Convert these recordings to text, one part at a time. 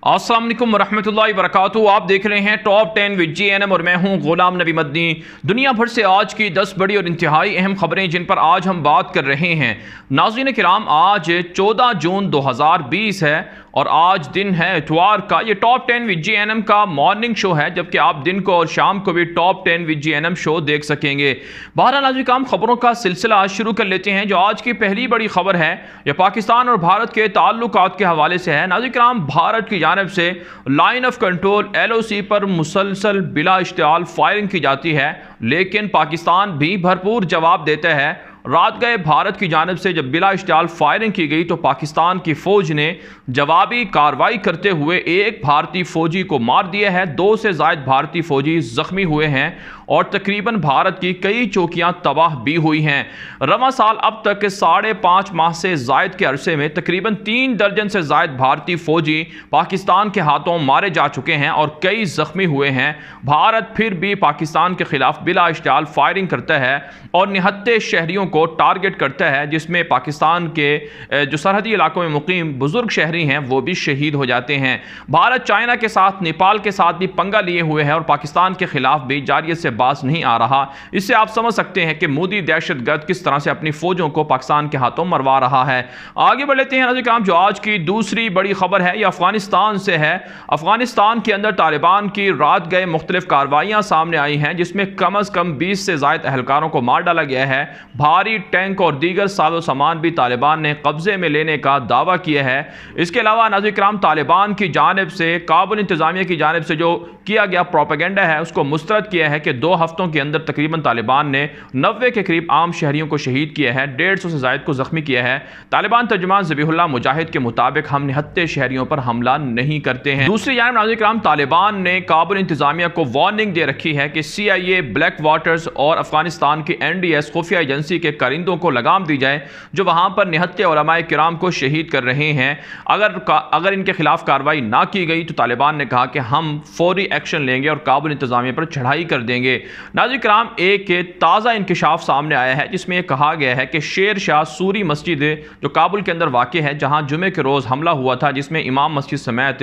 अस्सलाम वालेकुम रहमतुल्लाहि व बरकातुहू। आप देख रहे हैं टॉप 10 विद JNM और मैं हूं गुलाम नबी मदनी। दुनिया भर से आज की 10 बड़ी और इंतहाई अहम खबरें जिन पर आज हम बात कर रहे हैं। नाज़रीन किराम, आज 14 जून 2020 है और आज दिन है इतवार का। ये टॉप 10 विद JNM का मॉर्निंग शो है, जबकि आप दिन को और शाम को भी टॉप 10 विद JNM शो देख सकेंगे। बहरहाल नाज़रीन किराम, खबरों का सिलसिला आज शुरू कर लेते हैं। जो आज की पहली बड़ी खबर है यह पाकिस्तान और भारत के ताल्लुकात के हवाले से है। नाज़रीन किराम, भारत की जानिब से लाइन ऑफ कंट्रोल LOC पर मुसलसल बिला इश्तिआल फायरिंग की जाती है, लेकिन पाकिस्तान भी भरपूर जवाब देता है। रात गए भारत की जानिब से जब बिला इश्तिआल फायरिंग की गई तो पाकिस्तान की फौज ने जवाबी कार्रवाई करते हुए एक भारतीय फौजी को मार दिया है। 2 से ज़ायद भारतीय फौजी जख्मी हुए हैं और तकरीबन भारत की कई चौकियां तबाह भी हुई हैं। रवां साल अब तक 5.5 माह से ज़ायद के अरसे में तकरीबन 3 दर्जन से ज़ायद भारतीय फौजी पाकिस्तान के हाथों मारे जा चुके हैं और कई जख्मी हुए हैं। भारत फिर भी पाकिस्तान के खिलाफ बिला इश्तिआल फायरिंग करता है और निहत्ते शहरियों को टारगेट करता है, जिसमें पाकिस्तान के जो सरहदी इलाकों में मुकीम बुजुर्ग शहरी हैं वो भी शहीद हो जाते हैं। भारत चाइना के साथ, नेपाल के साथ भी पंगा लिए हुए है और पाकिस्तान के खिलाफ भी जारियत से बाज नहीं आ रहा। इससे आप समझ सकते हैं कि मोदी दहशतगर्द किस तरह से अपनी फौजों को पाकिस्तान के हाथों मरवा रहा है। आगे बढ़ लेते हैं नाज़रीन, जो आज की दूसरी बड़ी खबर है यह अफगानिस्तान से है। अफगानिस्तान के अंदर तालिबान की रात गए मुख्तलिफ कार्रवाइयां सामने आई हैं, जिसमें कम अज कम 20 से ज़ायद अहलकारों को मार डाला गया है। भारी टैंक और दीगर साजो सामान भी तालिबान ने कब्जे में लेने का दावा किया है। इसके अलावा नाज़रीन किराम, तालिबान की जानिब से काबुल इंतजामिया की जानिब से जो किया गया प्रोपेगेंडा है उसको मुस्तरद किया है कि 2 हफ्तों के अंदर तकरीबन तालिबान ने 90 के करीब आम शहरियों को शहीद किया है, 150 से ज़ायद को जख्मी किया है। तालिबान तर्जुमान ज़बीहुल्लाह मुजाहिद के मुताबिक हम निहत्ते शहरियों पर हमला नहीं करते हैं। दूसरी जानिब नाज़रीन किराम, तालिबान ने काबुल इंतजामिया को वार्निंग दे रखी है कि CIA, ब्लैक वाटर्स और अफगानिस्तान की NDS खुफिया एजेंसी के करिंदों को लगाम दी जाए जो वहां पर निहत्ते उलमाए किराम को शहीद कर रहे हैं। अगर इनके खिलाफ कार्रवाई ना की गई तो तालिबान ने कहा कि हम फौरी एक्शन लेंगे और काबुल इंतजामिया पर चढ़ाई कर देंगे। नाज़रीन किराम, एक ताज़ा इंकशाफ सामने आया है जिसमें यह कहा गया है कि शेर शाह सूरी मस्जिद जो काबुल के अंदर वाक़ है, जहां जुमे के रोज़ हमला हुआ था जिसमें इमाम मस्जिद समेत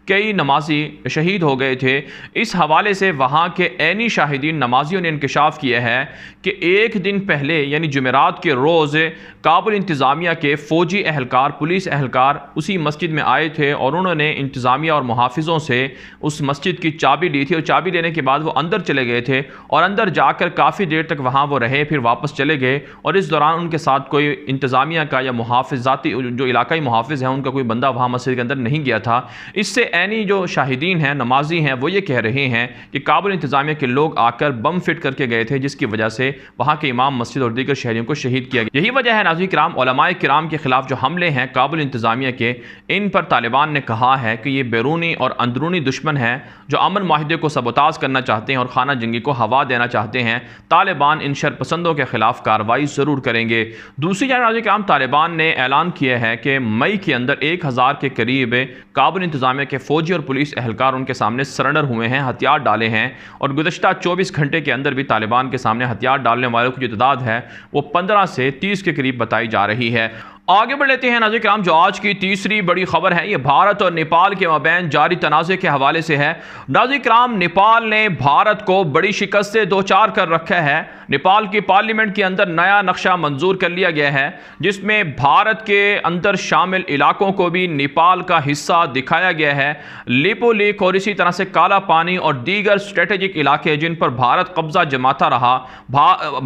कई नमाजी शहीद हो गए थे, इस हवाले से वहां के ऐनी शाहिदीन नमाजियों ने इंकशाफ किया है कि एक दिन पहले यानी जुमेरात के रोज़ काबुल इंतज़ामिया के फ़ौजी अहलकार, पुलिस अहलकार उसी मस्जिद में आए थे और उन्होंने इंतज़ामिया और मुहाफ़िज़ों से उस मस्जिद की चाबी ली थी और चाबी लेने के बाद वो अंदर चले गए थे और अंदर जाकर काफ़ी देर तक वहाँ वो रहे, फिर वापस चले गए और इस दौरान उनके साथ कोई इंतज़ामिया का या मुहाफ़िज़ाती जो इलाकाई मुहाफ़िज़ हैं उनका कोई बंदा वहाँ मस्जिद के अंदर नहीं गया था। इससे ऐनी जो शाहिदीन हैं, नमाजी हैं, वो ये कह रहे हैं कि काबुल इंतज़ामिया के लोग आकर बम फिट करके गए थे, जिसकी वजह से वहाँ के इमाम मस्जिद और दीगर शहरियों को शहीद किया गया। यही वजह है नाज़रीन किराम, उलमाए किराम के खिलाफ जो हमले हैं काबुल इंतज़ामिया के, इन पर तालिबान ने कहा है कि ये बैरूनी और अंदरूनी दुश्मन हैं जो अमन माहिदे को सबोताज करना चाहते हैं और खाना जंगी को हवा देना चाहते हैं। तालिबान इन शरपसंदों के खिलाफ कार्रवाई ज़रूर करेंगे। दूसरी जानब नाज़रीन किराम, तालिबान ने ऐलान किया है कि मई के अंदर 1000 के करीब काबुल इंतज़ामिया के फ़ौजी और पुलिस अहलकार उनके सामने सरेंडर हुए हैं, हथियार डाले हैं और गुज़श्ता 24 घंटे के अंदर भी तालिबान के सामने हथियार डालने वालों की जो तादाद है वो 15 से 30 के करीब बताई जा रही है। आगे बढ़ लेते हैं नाज़रीन किराम, जो आज की तीसरी बड़ी खबर है ये भारत और नेपाल के मबैन जारी तनाज़े के हवाले से है। नाज़रीन किराम, नेपाल ने भारत को बड़ी शिकस्त से दो चार कर रखा है। नेपाल की पार्लियामेंट के अंदर नया नक्शा मंजूर कर लिया गया है जिसमें भारत के अंदर शामिल इलाकों को भी नेपाल का हिस्सा दिखाया गया है। लिपोलिक और इसी तरह से काला पानी और दीगर स्ट्रेटेजिक इलाके जिन पर भारत कब्जा जमाता रहा,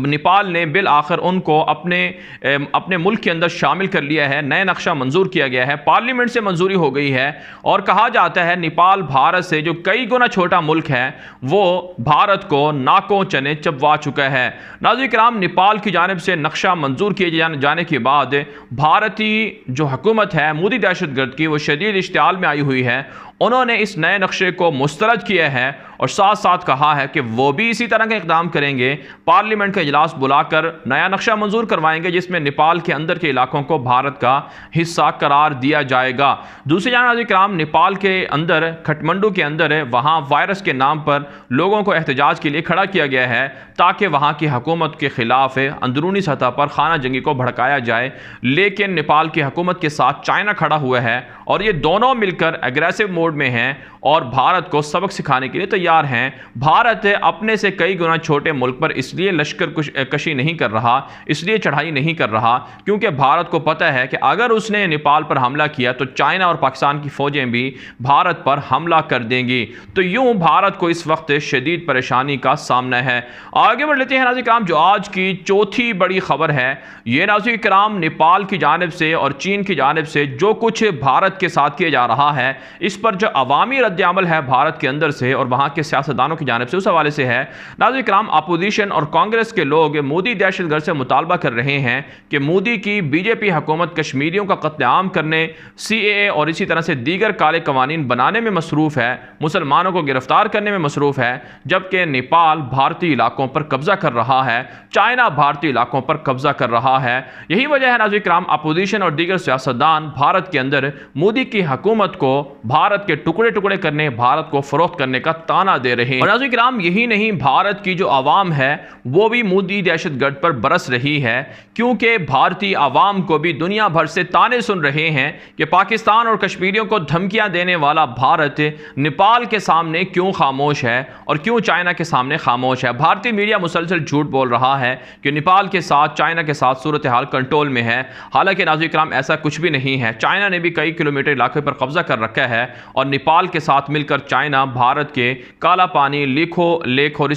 नेपाल ने बिल आखिर उनको अपने मुल्क के अंदर शामिल कर लिया है। नया नक्शा मंजूर किया गया है, पार्लियामेंट से मंजूरी हो गई है और कहा जाता है नेपाल भारत से जो कई गुना छोटा मुल्क है वो भारत को नाकों चने चबवा चुका है। नाज़रीन किराम, नेपाल की जानिब से नक्शा मंजूर किए जाने के बाद भारतीय जो हुकूमत है मोदी दहशतगर्द की, वो शदीद इश्तिआल में आई हुई है। उन्होंने इस नए नक्शे को मुस्तरद किया है और साथ साथ कहा है कि वो भी इसी तरह का इकदाम करेंगे, पार्लियामेंट का इजलास बुलाकर नया नक्शा मंजूर करवाएंगे जिसमें नेपाल के अंदर के इलाकों को भारत का हिस्सा करार दिया जाएगा। दूसरी जानब इकराम, नेपाल के अंदर काठमांडू के अंदर वहाँ वायरस के नाम पर लोगों को एहतजाज के लिए खड़ा किया गया है ताकि वहाँ की हुकूमत के खिलाफ अंदरूनी सतह पर खाना जंगी को भड़काया जाए। लेकिन नेपाल की हुकूमत के साथ चाइना खड़ा हुआ है और ये दोनों मिलकर एग्रेसिव मोड में हैं और भारत को सबक सिखाने के लिए तैयार हैं। भारत अपने से कई गुना छोटे मुल्क पर इसलिए लश्कर कशी नहीं कर रहा, इसलिए चढ़ाई नहीं कर रहा क्योंकि भारत को पता है कि अगर उसने नेपाल पर हमला किया तो चाइना और पाकिस्तान की फौजें भी भारत पर हमला कर देंगी। तो यूं भारत को इस वक्त शदीद परेशानी का सामना है। आगे बढ़ लेते हैं नाज़रीन किराम, जो आज की चौथी बड़ी खबर है ये नाज़रीन किराम, नेपाल की जानिब से और चीन की जानिब से जो कुछ भारत के साथ किया जा रहा है इस पर जो अवामी रद्द-ए-अमल है भारत के अंदर से और वहाँ के सियासतदानों की जानिब से, उस हवाले से है। नाज़रीन किराम, अपोजिशन और कांग्रेस के लोग मोदी दहशतगर्द से मुतालबा कर रहे हैं कि मोदी की बीजेपी हुकूमत कश्मीरियों का कत्लेआम करने, CAA और इसी तरह से दीगर काले कवानीन बनाने में मसरूफ़ है, मुसलमानों को गिरफ्तार करने में मसरूफ़ है, जबकि नेपाल भारतीय इलाकों पर कब्जा कर रहा है, चाइना भारतीय इलाकों पर कब्जा कर रहा है। यही वजह है नाज़रीन किराम, अपोजिशन और दीगर सियासतदान भारत के अंदर मोदी की हुकूमत को भारत के टुकड़े टुकड़े करने, भारत को फरोख्त करने का ताना दे रहे हैं। और नाज़रीन किराम, यही नहीं, भारत की जो आवाम है वो भी मोदी दहशतगर्द पर बरस रही है क्योंकि भारतीय आवाम को भी दुनिया भर से ताने सुन रहे हैं कि पाकिस्तान और कश्मीरियों को धमकियां देने वाला भारत नेपाल के सामने क्यों खामोश है और क्यों चाइना के सामने खामोश है। भारतीय मीडिया मुसलसल झूठ बोल रहा है कि नेपाल के साथ, चाइना के साथ सूरत हाल कंट्रोल में है। हालांकि नाज़रीन किराम ऐसा कुछ भी नहीं है। चाइना ने भी कई किलोमीटर इलाके पर कब्जा कर रखा है और नेपाल के साथ मिलकर चाइना भारत के काला पानी, लिपो लेक और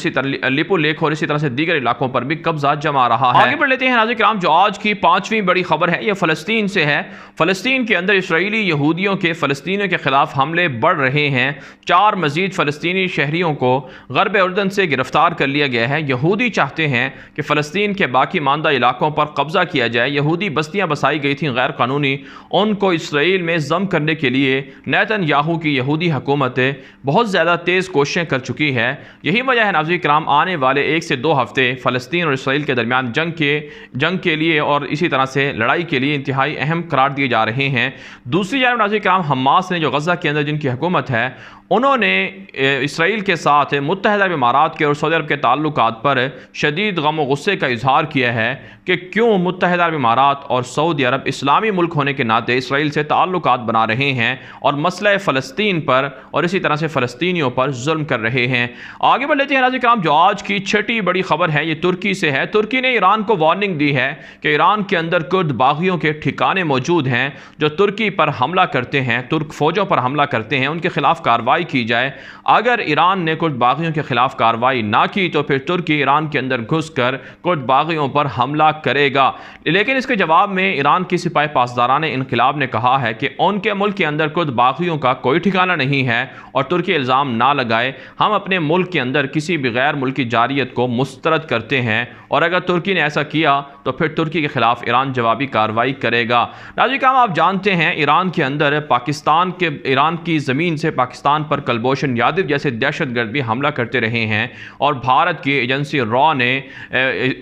इसी तरह से दीगर इलाकों पर भी कब्जा जमा रहा है। आगे बढ़ लेते हैं नाज़रीन किराम, जो आज की पांचवी बड़ी खबर है ये फ़लस्तीन से है। फ़लस्तीन के अंदर इसराइली यहूदियों के फ़लस्तीनियों के खिलाफ हमले बढ़ रहे हैं। 4 मज़ीद फ़लस्तीनी शहरियों को ग़र्ब उर्दन से गिरफ्तार कर लिया गया है। यहूदी चाहते हैं कि फ़लस्तीन के बाकी मानदा इलाकों पर कब्जा किया जाए। यहूदी बस्तियाँ बसाई गई थी गैर कानूनी, उनको इसराइल में जम करने के लिए नेतन्याहू की यहूदी हुकूमत बहुत ज़्यादा तेज़ कोशिशें कर चुकी है। यही वजह है नाज़रीन किराम, आने वाले 1 से 2 हफ्ते फ़लस्तीन और इसराइल के दरमियान जंग के लिए और इसी तरह से लड़ाई के लिए इंतहाई अहम करार दिए जा रहे हैं। दूसरी जानब नाज़रीन किराम, हमास ने जो गज़ा के अंदर जिनकी हुकूमत है उन्होंने इसराइल के साथ मुत्तहिदा अरब इमारात के और सऊदी अरब के ताल्लुकात पर शदीद गम और गुस्से का इजहार किया है कि क्यों मुत्तहिदा अरब इमारात और सऊदी अरब इस्लामी मुल्क होने के नाते इसराइल से ताल्लुकात बना रहे हैं और मसला फ़लस्तीन पर और इसी तरह से फ़लस्तीनियों पर जुल्म कर रहे हैं। आगे बढ़ लेते हैं नाज़रीन किराम, जो आज की छठी बड़ी खबर है ये तुर्की से है। तुर्की ने ईरान को वार्निंग दी है कि ईरान के अंदर कुर्द बागियों के ठिकाने मौजूद हैं जो तुर्की पर हमला करते हैं, तुर्क फ़ौजों पर हमला करते हैं, उनके खिलाफ कार्रवाई की जाए। अगर ईरान ने कुर्द बागियों के खिलाफ कार्रवाई ना की तो फिर तुर्की ईरान के अंदर घुसकर कुर्द बागियों पर हमला करेगा। लेकिन इसके जवाब में ईरान की सिपाही पासदारान इनकलाब ने कहा है कि उनके मुल्क के अंदर कुर्द बागियों का कोई ठिकाना नहीं है और तुर्की इल्ज़ाम ना लगाए। हम अपने मुल्क के अंदर किसी भी गैर मुल्की जारियत को मुस्तरद करते हैं और अगर तुर्की ने ऐसा किया तो फिर तुर्की के खिलाफ ईरान जवाबी कार्रवाई करेगा। नाज़रीन किराम, आप जानते हैं ईरान के अंदर ईरान की ज़मीन से पाकिस्तान पर कुलभूषण यादव जैसे दहशतगर्द भी हमला करते रहे हैं और भारत की एजेंसी रॉ ने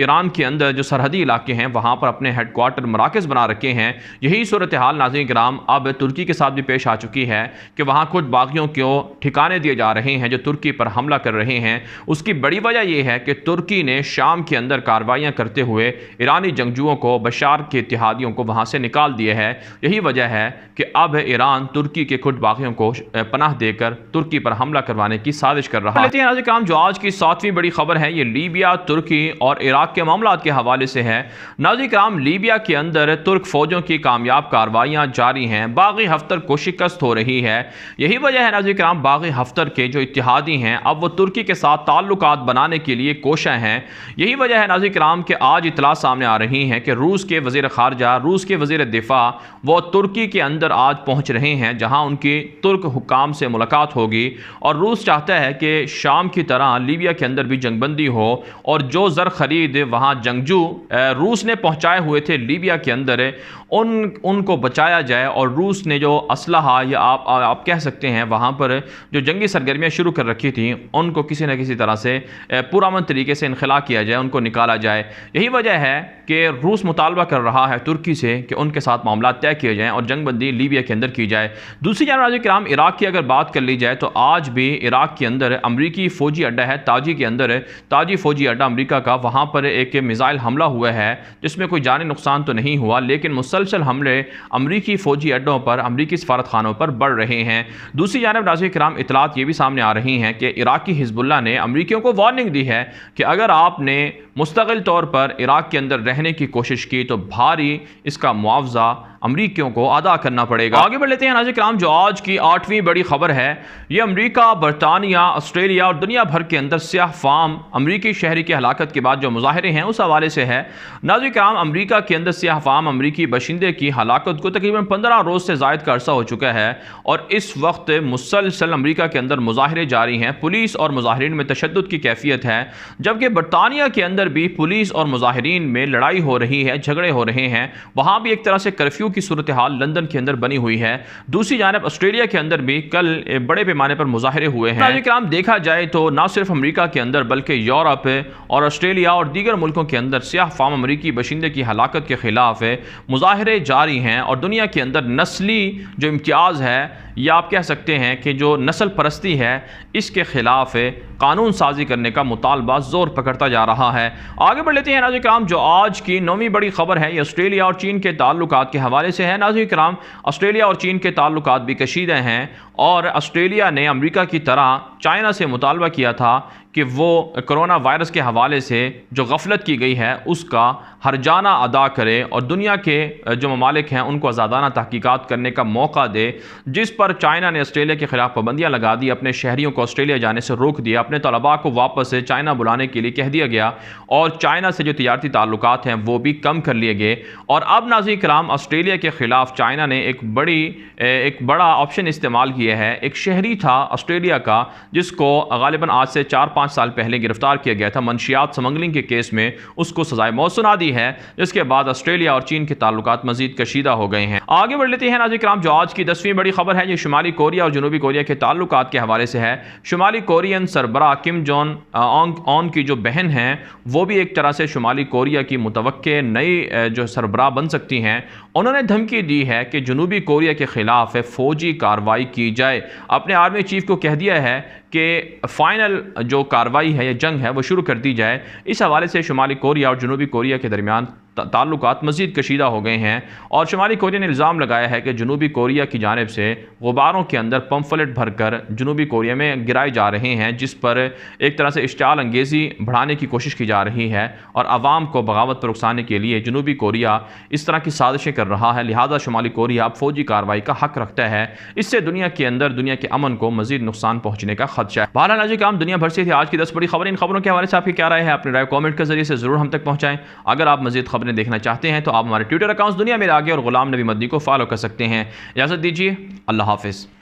ईरान के अंदर जो सरहदी इलाके हैं वहाँ पर अपने हेडक्वार्टर मराकज़ बना रखे हैं। यही सूरत हाल नाज़रीन किराम अब तुर्की के साथ भी पेश आ चुकी है कि वहाँ कुछ बागियों को ठिकाने दिए जा रहे हैं जो तुर्की पर हमला कर रहे हैं। उसकी बड़ी वजह यह है कि तुर्की ने शाम के अंदर कार्रवाइयाँ करते हुए ईरानी जंगजुओं को, बशार के इत्तेहादियों को वहाँ से निकाल दिया है। यही वजह है कि अब ईरान तुर्की के कुछ बागियों को पनाह देकर तुर्की पर हमला करवाने की साजिश कर रहा है। नाज़रीन किराम, जो आज की 7वीं बड़ी खबर है ये लीबिया, तुर्की और इराक के मामलात के हवाले से है। नाज़रीन किराम, लीबिया के अंदर तुर्क फौजों की कामयाब कार्रवाइयाँ जारी हैं। बागी हफ्तर को शिकस्त हो रही है। यही वजह है नाज़रीन किराम, बागी हफ्तर के जो इत्तेहादी हैं अब वो तुर्की के साथ ताल्लुकात बनाने के लिए कोशा हैं। यही वजह है नाज़रीन किराम कि आज इतला सामने आ रही है कि रूस के वज़ीर ख़ारजा, रूस के वज़ीर दिफा वो तुर्की के अंदर आज पहुँच रहे हैं जहाँ उनकी तुर्क हुकाम से मुलाकात होगी और रूस चाहता है कि शाम की तरह लीबिया के अंदर भी जंगबंदी हो और जो ज़र खरीद वहाँ जंगजू रूस ने पहुँचाए हुए थे लीबिया के अंदर उनको बचाया जाए और रूस ने जो असलहा या आप कह सकते हैं वहाँ पर जो जंगी सरगर्मियाँ शुरू कर रखी थी उनको किसी न किसी तरह से पुरअमन तरीके से इनखला किया जाए, उनको निकाला जाए। यही वजह है कि रूस मुतालबा कर रहा है तुर्की से कि उनके साथ मामला तय किए जाएँ और जंग बंदी लीबिया के अंदर की जाए। दूसरी जानब नाज़रीन किराम, इराक़ की अगर बात कर ली जाए तो आज भी इराक़ के अंदर अमरीकी फ़ौजी अड्डा है ताजी के अंदर, ताजी फ़ौजी अड्डा अमरीका का, वहाँ पर एक मिसाइल हमला हुआ है जिसमें कोई जानी नुकसान तो नहीं हुआ, लेकिन मुसलसल हमले अमरीकी फ़ौजी अड्डों पर, अमरीकी सफारत खानों पर बढ़ रहे हैं। दूसरी जानब नाज़रीन किराम, इतलात ये भी सामने आ रही हैं कि इराक़ी हिज़्बुल्लाह ने अमरीकियों को वार्निंग दी है कि अगर आपने मुस्तकिल तौर पर इराक़ के अंदर रहने की कोशिश की तो भारी इसका मुआवजा अमरीकियों को अदा करना पड़ेगा। आगे बढ़ लेते हैं नाज़रीन किराम, जो आज की 8वीं बड़ी खबर है, ये अमरीका, बरतानिया, ऑस्ट्रेलिया और दुनिया भर के अंदर सियाह फाम अमरीकी शहरी की हलाकत के बाद जो मुजाहरे हैं उस हवाले से है। नाज़रीन किराम, अमरीका के अंदर सियाह फाम अमरीकी बशिंदे की हलाकत को तकरीबन 15 रोज़ से ज़ायद का अरसा हो चुका है और इस वक्त मुसलसल अमरीका के अंदर मुजाहरे जारी हैं। पुलिस और मुजाहरीन में तशद्दुद की कैफियत है, जबकि बरतानिया के अंदर भी पुलिस और मुजाहरीन में लड़ाई हो रही है, झगड़े हो रहे हैं। वहाँ भी एक तरह से कर्फ्यू की सूरत हाल लंदन के अंदर बनी हुई है। दूसरी जानब ऑस्ट्रेलिया के अंदर भी कल बड़े पैमाने पर मुजाहरे हुए हैं। नाज़रीन किराम, देखा जाए तो न सिर्फ अमरीका के अंदर बल्कि यूरोप और ऑस्ट्रेलिया और दीगर मुल्कों के अंदर सियाह फाम अमरीकी बशिंदे की हलाकत के खिलाफ मुजाहरे जारी हैं और दुनिया के अंदर नस्ली जो इम्तियाज़ है या आप कह सकते हैं कि जो नस्ल परस्ती है इसके खिलाफ कानून साजी करने का मुतालबा ज़ोर पकड़ता जा रहा है। आगे बढ़ लेते हैं नाज़रीन किराम, जो आज की 9वीं बड़ी खबर है ये ऑस्ट्रेलिया और चीन के ताल्लुकात के हवाले से है। नाज़रीन किराम, ऑस्ट्रेलिया और चीन के ताल्लुकात भी कशीदा हैं और ऑस्ट्रेलिया ने अमेरिका की तरह चाइना से मुतालबा किया था कि वो कोरोना वायरस के हवाले से जो गफलत की गई है उसका हर्जाना अदा करे और दुनिया के जो ममालिक हैं उनको आज़ादाना तहकीकात करने का मौका दे, जिस पर चाइना ने ऑस्ट्रेलिया के ख़िलाफ़ पाबंदियाँ लगा दी, अपने शहरियों को ऑस्ट्रेलिया जाने से रोक दिया, अपने तलबा को वापस से चाइना बुलाने के लिए कह दिया गया और चाइना से जो तिजारती ताल्लुकात हैं वो भी कम कर लिए गए। और अब नाज़रीन किराम, ऑस्ट्रेलिया के ख़िलाफ़ चाइना ने एक बड़ा ऑप्शन इस्तेमाल किया है। एक शहरी था ऑस्ट्रेलिया का जिसको गालिबन आज से 4-5 साल पहले गिरफ्तार किया गया था मनशियात स्मगलिंग के केस में, उसको सजाए मौत सुना दी है, जिसके बाद ऑस्ट्रेलिया और चीन के ताल्लुकात मजीद कशीदा हो गए हैं। आगे बढ़ लेते हैं नाज़रीन किराम, जो आज की 10वीं बड़ी खबर है ये शुमाली कोरिया और जनूबी कोरिया के ताल्लुकात के हवाले से है। शुमाली कोरियन सरबराह किम जोंग उन की जो बहन हैं वो भी एक तरह से शुमाली कोरिया की मुतवक्के नई जो सरबराह बन सकती हैं। उन्होंने धमकी दी है कि जनूबी कोरिया के खिलाफ फ़ौजी कार्रवाई की जाए। अपने आर्मी चीफ को कह दिया है कि फ़ाइनल जो कार्रवाई है या जंग है वो शुरू कर दी जाए। इस हवाले से शुमाली कोरिया और जनूबी कोरिया के दरमियान ताल्लुकात मज़ीद कशीदा हो गए हैं और शुमाली कोरिया ने इल्ज़ाम लगाया है कि जनूबी कोरिया की जानिब से गुब्बारों के अंदर पम्फलेट भरकर जनूबी कोरिया में गिराए जा रहे हैं, जिस पर एक तरह से इश्तिआल अंगेज़ी बढ़ाने की कोशिश की जा रही है और आवाम को बगावत पर उकसाने के लिए जनूबी कोरिया इस तरह की साजिशें कर रहा है। लिहाजा शुमाली कोरिया अब फ़ौजी कार्रवाई का हक़ रखता है। इससे दुनिया के अंदर दुनिया के अमन को मज़ीद नुकसान पहुँचने का खदशा है। बहरहाल नाज़रीन काम दुनिया भर से थी आज की 10 बड़ी खबर। इन खबरों के हवाले से आपकी क्या राय है? अपनी राय कॉमेंट के जरिए से ज़रूर हम तक पहुँचाएँ। अगर आप मज़ीद खबरें देखना चाहते हैं तो आप हमारे ट्विटर अकाउंट दुनिया मेरे आगे और गुलाम नबी मद्दी को फॉलो कर सकते हैं। इजाज़त दीजिए, अल्लाह हाफ़िज़।